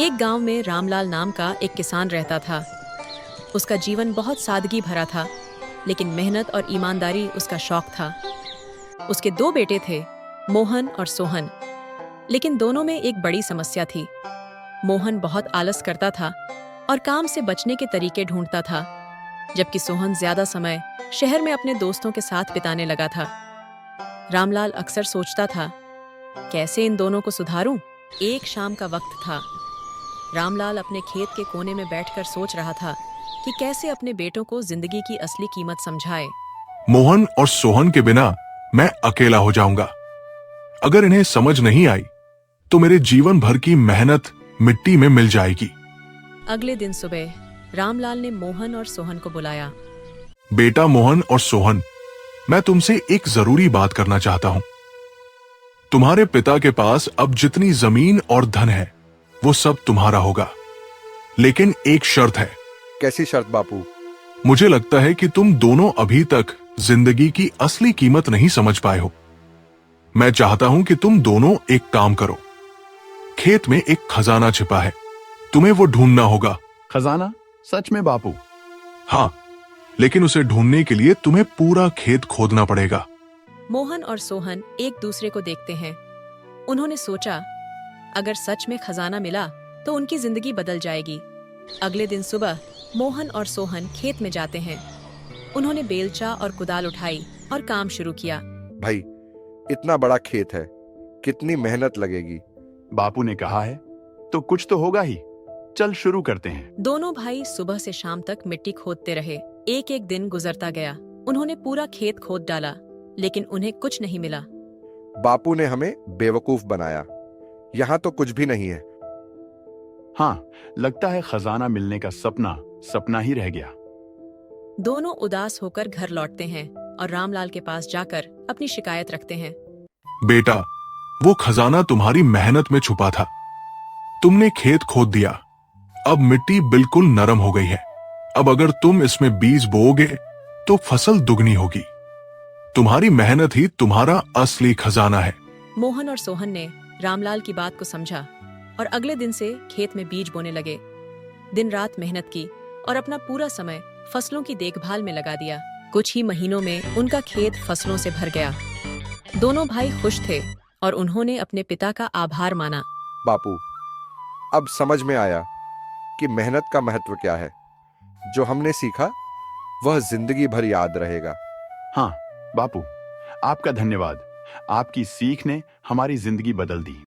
एक गांव में रामलाल नाम का एक किसान रहता था। उसका जीवन बहुत सादगी भरा था, लेकिन मेहनत और ईमानदारी उसका शौक था। उसके दो बेटे थे, मोहन और सोहन। लेकिन दोनों में एक बड़ी समस्या थी। मोहन बहुत आलस करता था और काम से बचने के तरीके ढूंढता था, जबकि सोहन ज्यादा समय शहर में अपने दोस्तों के साथ बिताने लगा था। रामलाल अक्सर सोचता था, कैसे इन दोनों को सुधारूं। एक शाम का वक्त था। रामलाल अपने खेत के कोने में बैठकर सोच रहा था कि कैसे अपने बेटों को जिंदगी की असली कीमत समझाए। मोहन और सोहन के बिना मैं अकेला हो जाऊंगा। अगर इन्हें समझ नहीं आई तो मेरे जीवन भर की मेहनत मिट्टी में मिल जाएगी। अगले दिन सुबह रामलाल ने मोहन और सोहन को बुलाया। बेटा मोहन और सोहन, मैं तुमसे एक जरूरी बात करना चाहता हूं। तुम्हारे पिता के पास अब जितनी जमीन और धन है वो सब तुम्हारा होगा, लेकिन एक शर्त है। कैसी शर्त बापू? मुझे लगता है कि तुम दोनों अभी तक जिंदगी की असली कीमत नहीं समझ पाए हो। मैं चाहता हूं कि तुम दोनों एक काम करो। खेत में एक खजाना छिपा है, तुम्हें वो ढूंढना होगा। खजाना? सच में बापू? हाँ, लेकिन उसे ढूंढने के लिए तुम्हें पूरा खेत खोदना पड़ेगा। मोहन और सोहन एक दूसरे को देखते हैं। उन्होंने सोचा, अगर सच में खजाना मिला तो उनकी जिंदगी बदल जाएगी। अगले दिन सुबह मोहन और सोहन खेत में जाते हैं। उन्होंने बेलचा और कुदाल उठाई और काम शुरू किया। भाई, इतना बड़ा खेत है, कितनी मेहनत लगेगी। बापू ने कहा है तो कुछ तो होगा ही। चल शुरू करते हैं। दोनों भाई सुबह से शाम तक मिट्टी खोदते रहे। एक एक दिन गुजरता गया। उन्होंने पूरा खेत खोद डाला, लेकिन उन्हें कुछ नहीं मिला। बापू ने हमें बेवकूफ बनाया। यहाँ तो कुछ भी नहीं है। हाँ, लगता है खजाना मिलने का सपना सपना ही रह गया। दोनों उदास होकर घर लौटते हैं और रामलाल के पास जाकर अपनी शिकायत रखते हैं। बेटा, वो खजाना तुम्हारी मेहनत में छुपा था। तुमने खेत खोद दिया, अब मिट्टी बिल्कुल नरम हो गई है। अब अगर तुम इसमें बीज बोओगे तो फसल दुगनी होगी। तुम्हारी मेहनत ही तुम्हारा असली खजाना है। मोहन और सोहन ने रामलाल की बात को समझा और अगले दिन से खेत में बीज बोने लगे। दिन रात मेहनत की और अपना पूरा समय फसलों की देखभाल में लगा दिया। कुछ ही महीनों में उनका खेत फसलों से भर गया। दोनों भाई खुश थे और उन्होंने अपने पिता का आभार माना। बापू, अब समझ में आया कि मेहनत का महत्व क्या है। जो हमने सीखा वह जिंदगी भर याद रहेगा। हाँ बापू, आपका धन्यवाद। आपकी सीख ने हमारी जिंदगी बदल दी।